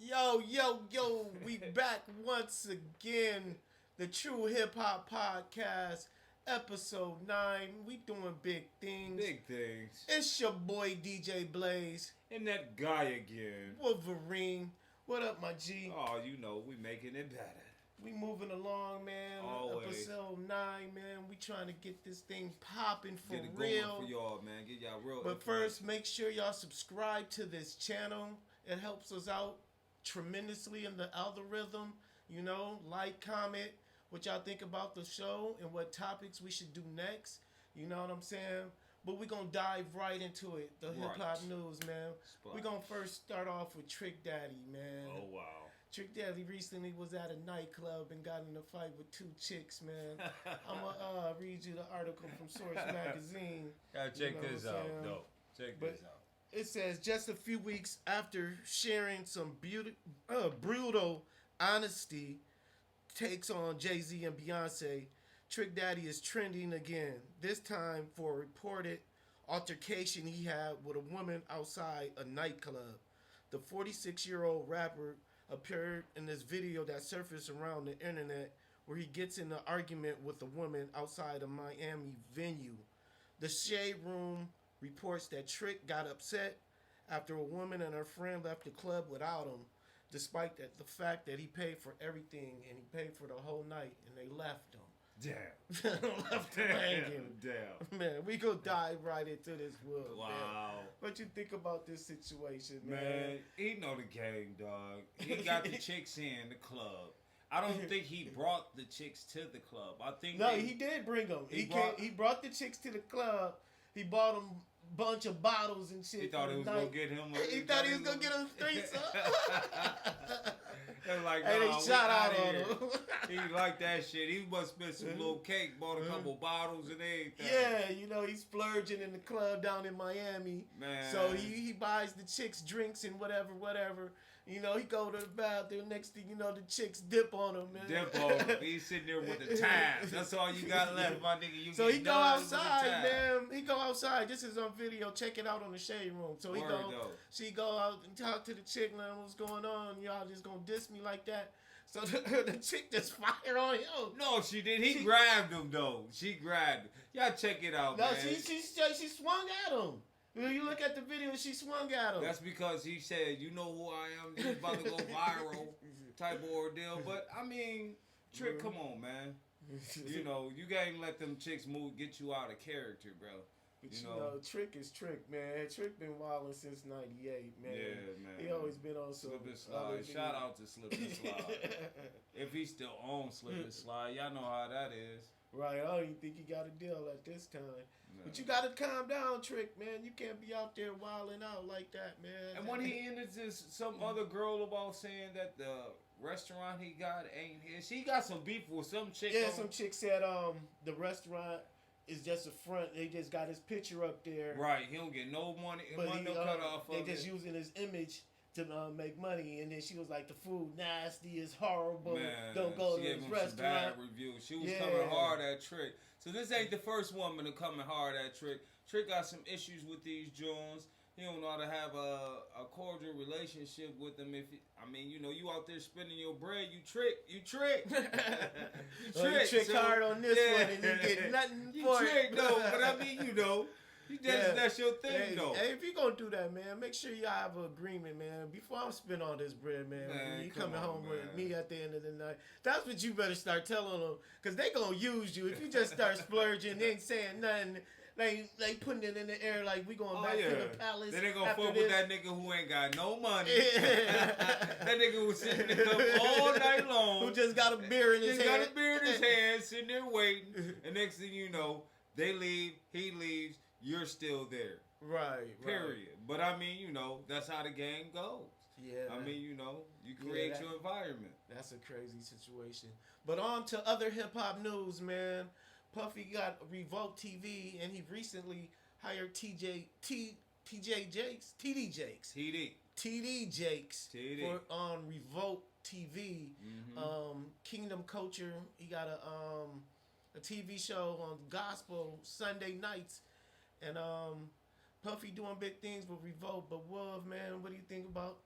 Yo, we back once again. The True Hip Hop Podcast, episode 9. We doing big things. Big things. It's your boy DJ Blaze. And that guy again. Wolverine. What up, my G? Oh, you know, we making it better. We moving along, man. Always. Episode 9, man. We trying to get this thing popping for Get it real. going for y'all, man. Get y'all real. But first, make sure y'all subscribe to this channel. It helps us out tremendously in the algorithm. You know, like, comment what y'all think about the show and what topics we should do next. You know what I'm saying? But we're going to dive right into it. The hip-hop news, man. We're going to first start off with Trick Daddy, man. Oh, wow. Trick Daddy recently was at a nightclub and got in a fight with 2 chicks, man. I'm going to read you the article from Source Magazine. Gotta check this out, though. Check this out. It says, just a few weeks after sharing some brutal honesty takes on Jay-Z and Beyonce, Trick Daddy is trending again, this time for a reported altercation he had with a woman outside a nightclub. The 46-year-old rapper appeared in this video that surfaced around the internet where he gets in an argument with a woman outside a Miami venue. The Shade Room reports that Trick got upset after a woman and her friend left the club without him, despite the fact that he paid for everything and he paid for the whole night, and they left him. Damn. Left him hanging. Damn. Man, we go dive right into this world. Wow. Man. What you think about this situation, man? Man, he know the game, dog. He got the chicks in the club. I don't think he brought the chicks to the club. I think he did bring them. He brought the chicks to the club. He bought them a bunch of bottles and shit. He thought he was gonna get him. He thought he was gonna get him threesome. They're like, hey, they shot out on him. He liked that shit. He must spend some little cake, bought a couple bottles and everything. Yeah, you know, he's splurging in the club down in Miami. Man. So he buys the chicks drinks and whatever. You know, he go to the bathroom. Next thing you know, the chicks dip on him, man. Dip on him. He's sitting there with the tabs. That's all you got left, my nigga. So he go outside, man. He go outside. This is on video. Check it out on the Shade Room. So she go out and talk to the chick, man. What's going on? Y'all just gonna diss me like that? So the chick just fired on him. No, she did. He grabbed him though. She grabbed him. Y'all check it out, man. No, she swung at him. When you look at the video, she swung at him. That's because he said, "You know who I am. He's about to go viral," type of ordeal. But I mean, Trick, come on, man. You know, you can't let them chicks get you out of character, bro. But you know, Trick is Trick, man. Trick been wilding since '98, man. Yeah, man. He always been on some Slip and Slide. Shout out to Slip and Slide. If he's still on Slip and Slide, y'all know how that is. Right, I don't even think he got a deal at this time. No. But you gotta calm down, Trick, man. You can't be out there wilding out like that, man. And when he ended this, some other girl about saying that the restaurant he got ain't his. She got some beef with some chick. Yeah, some chick said the restaurant is just a front. They just got his picture up there. Right, he don't get no money. No cut off. They just using his image to make money, and then she was like, the food nasty, is horrible. Man, don't go to this restaurant. Some bad reviews. She was coming hard at Trick. So this ain't the first woman to coming hard at Trick. Trick got some issues with these Jones. He don't know how to have a cordial relationship with them. You know, you out there spending your bread, you trick. You trick hard on this one, and you get nothing for it. You trick, though. But I mean, you know. That's your thing, though. Hey, if you gonna do that, man, make sure y'all have an agreement, man. Before I spend all this bread, man, you coming home with me at the end of the night. That's what you better start telling them, because they gonna use you. If you just start splurging, they ain't saying nothing. They putting it in the air like we going back to the palace. Then they gonna fuck with that nigga who ain't got no money. That nigga who sitting in the cup all night long. Who just got a beer in his hand. Sitting there waiting. And next thing you know, they leave, he leaves, you're still there. Right. Period. Right. But I mean, you know, that's how the game goes. Yeah. I mean, you know, you create your environment. That's a crazy situation. But on to other hip hop news, man. Puffy got Revolt TV, and he recently hired TD Jakes for on Revolt TV. Mm-hmm. Kingdom Culture. He got a TV show on gospel Sunday nights, and Puffy doing big things with Revolt. But Wolf, man, what do you think about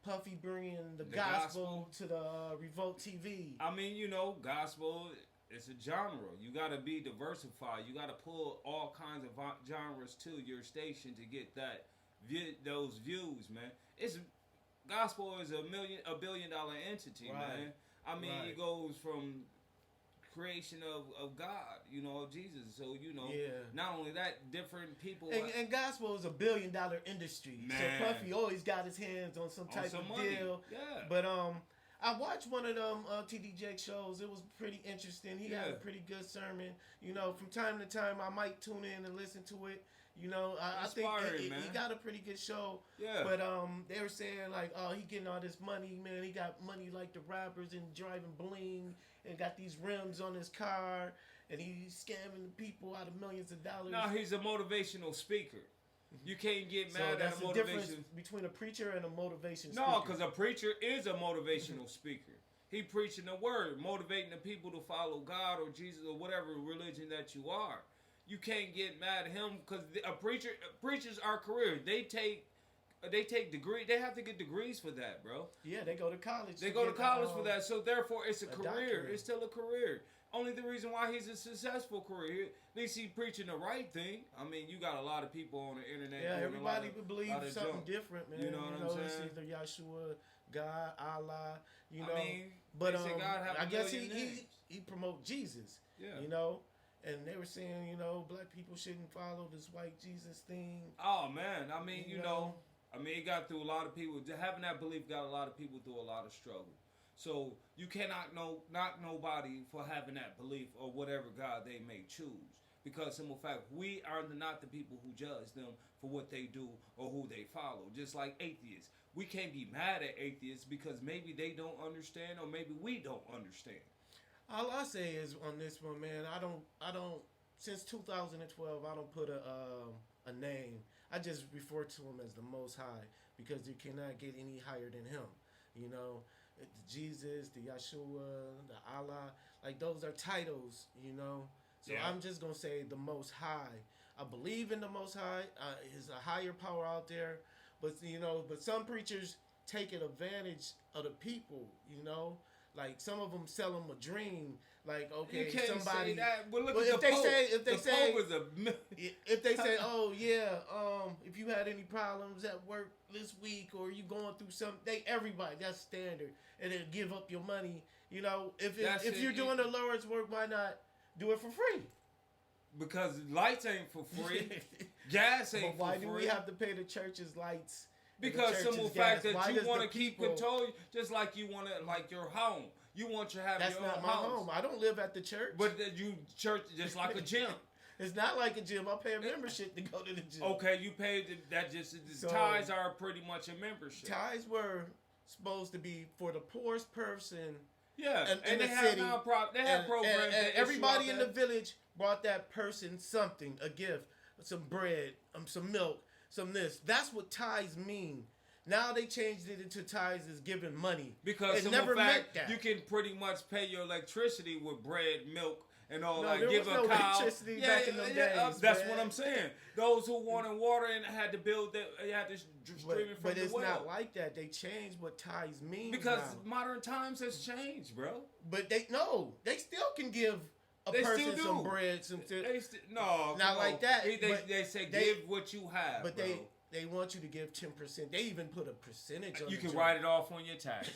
Puffy bringing the The gospel to the Revolt TV. I mean, gospel. It's a genre. You gotta be diversified. You gotta pull all kinds of genres to your station to get those views, man. It's gospel is a billion-dollar entity, Right. man. I mean, Right. it goes from creation of God, of Jesus. So Yeah. not only that, different people And gospel is a billion-dollar industry. Man. So Puffy always got his hands on some type of money. deal. Yeah. But I watched one of them TD Jakes shows. It was pretty interesting. He had a pretty good sermon. From time to time, I might tune in and listen to it. I think he got a pretty good show. Yeah. But they were saying like, oh, he getting all this money, man. He got money like the rappers and driving bling and got these rims on his car and he's scamming the people out of millions of dollars. No, he's a motivational speaker. You can't get mad that's at a the motivation. difference between a preacher and a motivation speaker. No, because a preacher is a motivational speaker. He preaching the word, motivating the people to follow God or Jesus or whatever religion that you are. You can't get mad at him because preachers are career. They take degree. They have to get degrees for that, bro. Yeah, they go to college. They go to college for that. So therefore, it's a career. doctorate. It's still a career. Only the reason why he's a successful career, at least he's preaching the right thing. I mean, you got a lot of people on the internet. Yeah, doing everybody a lot of, believes lot of something junk. different, man. You know what I'm saying? It's either Yahshua, God, Allah. I mean, but they say God have I a guess million names. he promote Jesus. Yeah. And they were saying, black people shouldn't follow this white Jesus thing. Oh man, I mean, You know? it got through a lot of people. Having that belief got a lot of people through a lot of struggle. So you cannot knock nobody for having that belief or whatever God they may choose. Because simple fact, we are not the people who judge them for what they do or who they follow. Just like atheists. We can't be mad at atheists because maybe they don't understand or maybe we don't understand. All I say is on this one, man, I don't since 2012 I don't put a name. I just refer to him as the Most High because you cannot get any higher than him. The Jesus, the Yahshua, the Allah, like those are titles. So Yeah. I'm just gonna say the Most High. I believe in the Most High. Is a higher power out there, but some preachers take advantage of the people. Like some of them sell them a dream. Like okay, You can't somebody. say that. Well, look But at if the they Pope. say- if they the say- Pope is If they say, oh yeah, if you had any problems at work this week or you going through something, everybody, that's standard, and then give up your money. If you're doing the Lord's work, why not do it for free? because lights ain't for free, gas ain't But why for do free. we have to pay the church's lights? and the Because church's simple gas? fact that Why you does want to the keep people- control, just like you want to, like your home. You want to have That's your not own my house. home. I don't live at the church. But you church just like a gym. It's not like a gym. I pay a membership to go to the gym. Okay, you paid that. Just So- tithes are pretty much a membership. Tithes were supposed to be for the poorest person. Yeah, in and the they have city, They have programs. and that issue everybody out in there. the village brought that person something, a gift, some bread, some milk, some this. That's what tithes mean. Now they changed it into tithes as giving money. Because it simple never fact, meant that. you can pretty much pay your electricity with bread, milk, and all No, that. there Give was a no cow. electricity back in them days, That's man. what I'm saying. Those who wanted water and had to build that, they had to stream it from But the it's well. not like that. They changed what tithes mean Because now. modern times has changed, bro. But they still can give a They person still some do. bread, some. No, Not come like on. that, They but say they- give what you have, But bro. they want you to give 10%. They even put a percentage on You the can joint. write it off on your taxes.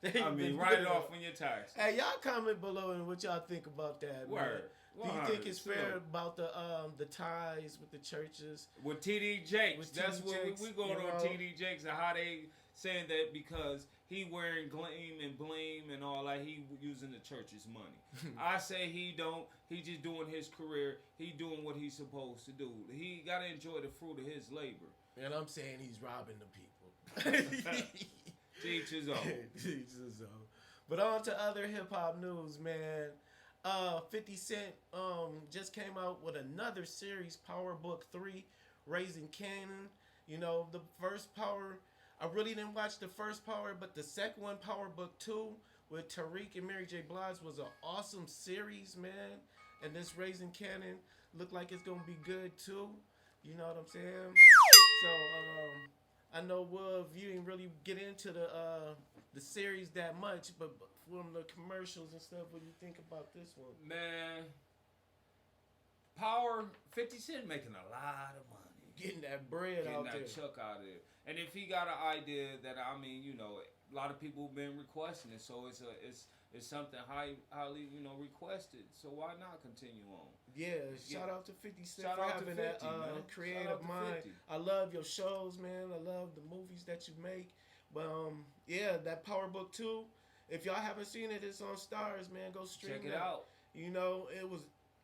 They I mean, even write put it off on your taxes. Hey, y'all comment below and what y'all think about that. Word. Man. Do you think it's 100%. fair about the ties with the churches? With TD Jakes, With that's TD what Jakes, we going you on know. TD Jakes and how they saying that because he wearing gleam and blame and all that, he using the church's money. I say he don't. He just doing his career. He doing what he's supposed to do. He got to enjoy the fruit of his labor. And I'm saying he's robbing the people. To each his own. To each his own. But on to other hip hop news, man. 50 Cent just came out with another series, Power Book 3, Raising Canaan. The first Power, I really didn't watch the first Power, but the second one, Power Book 2, with Tariq and Mary J. Blige was an awesome series, man. And this Raising Canaan looked like it's going to be good, too. You know what I'm saying? So, I know you didn't really get into the series that much, but from the commercials and stuff, what do you think about this one? Man, Power 50 Cent making a lot of money. Getting that bread Getting out that there. chuck out of there. And if he got an idea that, I mean, you know, a lot of people have been requesting it, so it's something highly, you know, requested. So why not continue on? Yeah, shout out to 50 Cent Shout for out to having 50, that man. Shout creative out to mind. 50. I love your shows, man. I love the movies that you make. But yeah, that Power Book 2, if y'all haven't seen it, it's on Stars, man. Go stream Check it out. You know, it was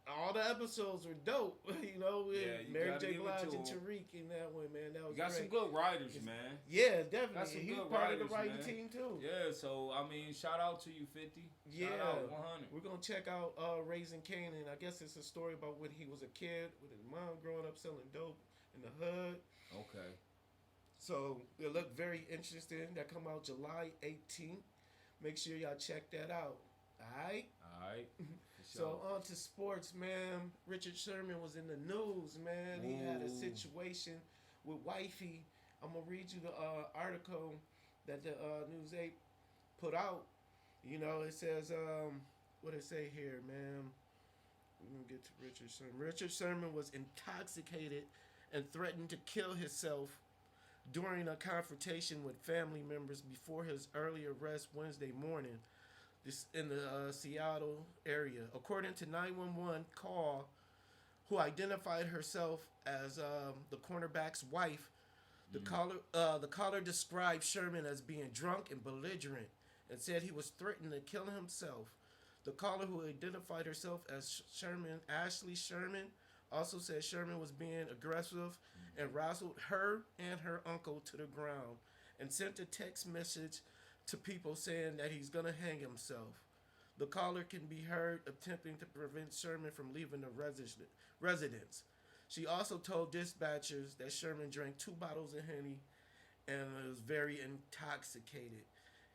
all the episodes were dope. You know, with Yeah, you Mary gotta J. give it Blige to and 'em. Tariq in that one, man. That was You got great. some good writers, man. Yeah, definitely. Got some He's good part of the writers, writing team man. too. Yeah, so I mean, shout out to you, 50. Yeah, Shout out 100. we're gonna check out Raising Canaan. I guess it's a story about when he was a kid with his mom growing up selling dope in the hood. Okay. So it looked very interesting. That come out July 18th. Make sure y'all check that out. Alright? Alright. So on to sports, man. Richard Sherman was in the news, man. He had a situation with wifey. I'm gonna read you the article that the News 8 put out. You know, it says what it say here, man. We're gonna get to Richard Sherman. Richard Sherman was intoxicated and threatened to kill himself during a confrontation with family members before his early arrest Wednesday morning. This in the Seattle area, according to 911 call, who identified herself as the cornerback's wife. The caller described Sherman as being drunk and belligerent, and said he was threatening to kill himself. The caller, who identified herself as Ashley Sherman, also said Sherman was being aggressive and wrestled her and her uncle to the ground, and sent a text message to people saying that he's gonna hang himself. The caller can be heard attempting to prevent Sherman from leaving the residence. She also told dispatchers that Sherman drank 2 bottles of Henny and was very intoxicated.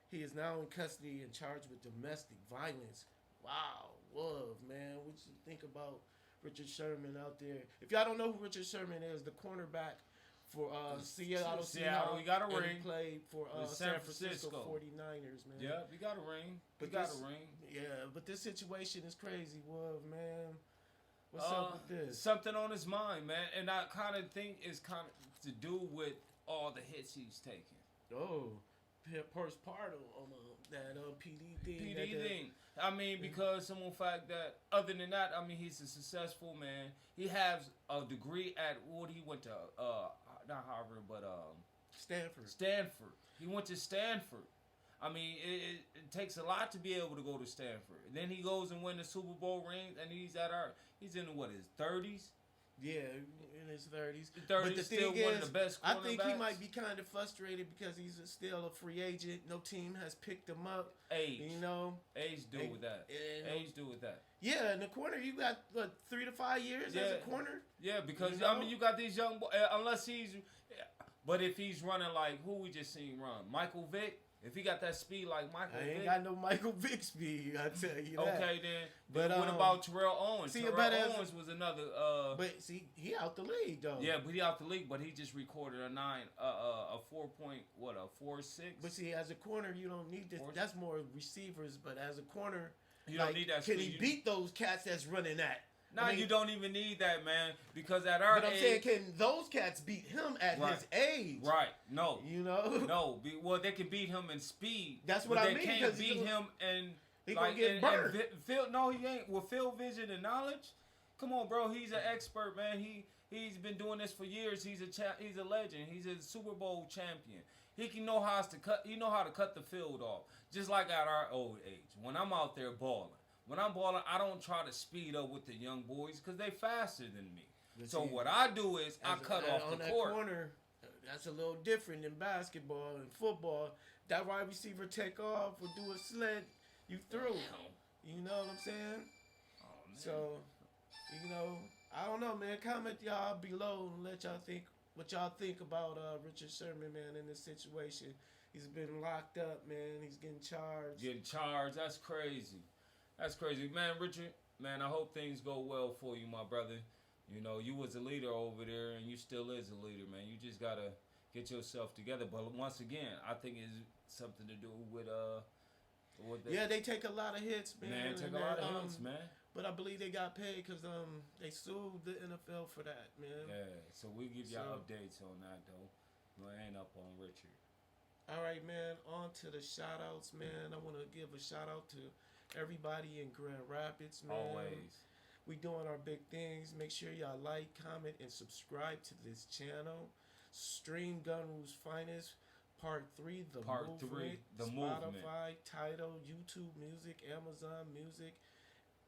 He is now in custody and charged with domestic violence. Wow, whoa, man, what you think about Richard Sherman out there? If y'all don't know who Richard Sherman is, the cornerback for Seattle, he got a and ring. He played for With San Francisco 49ers, man. Yeah, he got a ring. Yeah, but this situation is crazy, man. What's up with this? Something on his mind, man, and I kind of think it's kind of to do with all the hits he's taking. Oh, postpartum on that PD thing. thing. I mean, because some fact that other than that, I mean, he's a successful man. He has a degree at what he went to, not Harvard, but Stanford. He went to Stanford. I mean, it takes a lot to be able to go to Stanford. Then he goes and win the Super Bowl ring, and he's in his 30s. Yeah, in his 30s. But the still thing one of the best I think he cornerbacks. might be kind of frustrated because he's still a free agent. No team has picked him up. Age. You know? Age do with that. Age do with that. Yeah, in the corner, you got, 3 to 5 years as a corner? Yeah, because, You know? I mean, you got these young boys, unless he's... But if he's running like, who we just seen run? Michael Vick? If he got that speed like Michael Vick... I ain't got no Michael Vick speed, I tell you that. Okay, then. But, what about Terrell Owens? See, Terrell Owens was another... but, see, he out the league, though. Yeah, but he out the league, but he just recorded a 4.6? But see, as a corner, you don't need this. That's more receivers, but as a corner... You don't need that Can speed. he beat those cats that's running that? Nah, you don't even need that, man. Because at our age... But I'm saying, can those cats beat him at his age? Right. No. You know? No. Well, they can beat him in speed. That's what but I mean. They can't beat him in... He gonna get burned. No, he ain't. With field vision and knowledge, come on, bro. He's an expert, man. He's been doing this for years. He's a legend. He's a Super Bowl champion. He can know how to cut. He know how to cut the field off, just like at our old age. When I'm out there balling, I don't try to speed up with the young boys because they faster than me. So what I do is I cut off the court. Corner, that's a little different than basketball and football. That wide receiver take off or do a slant, you through. You know what I'm saying? Oh, man. So, I don't know, man. Comment y'all below and let y'all think what y'all think about Richard Sherman, man, in this situation. He's been locked up, man. He's getting charged. That's crazy. Man, Richard, man, I hope things go well for you, my brother. You know, you was a leader over there, and you still is a leader, man. You just gotta get yourself together. But once again, I think it's something to do with they take a lot of hits, man. Man, take a lot of hits, man. But I believe they got paid because they sued the NFL for that, man. Yeah, so we give y'all updates on that though. We ain't up on Richard. All right, man. On to the shout outs, man. I want to give a shout out to everybody in Grand Rapids, man. Always. We doing our big things. Make sure y'all like, comment, and subscribe to this channel. Stream Gun Rule's Finest, Part 3, The Movement. Spotify, Tidal, YouTube Music, Amazon Music,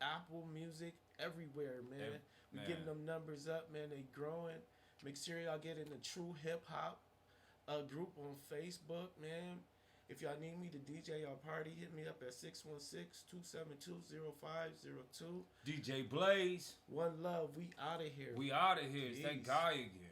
Apple Music, everywhere, man. We getting them numbers up, man. They growing. Make sure y'all get in the True Hip Hop group on Facebook, man. If y'all need me to DJ y'all party, hit me up at 616-272-0502. DJ Blaze. One love. We out of here. We out of here. Thank God again.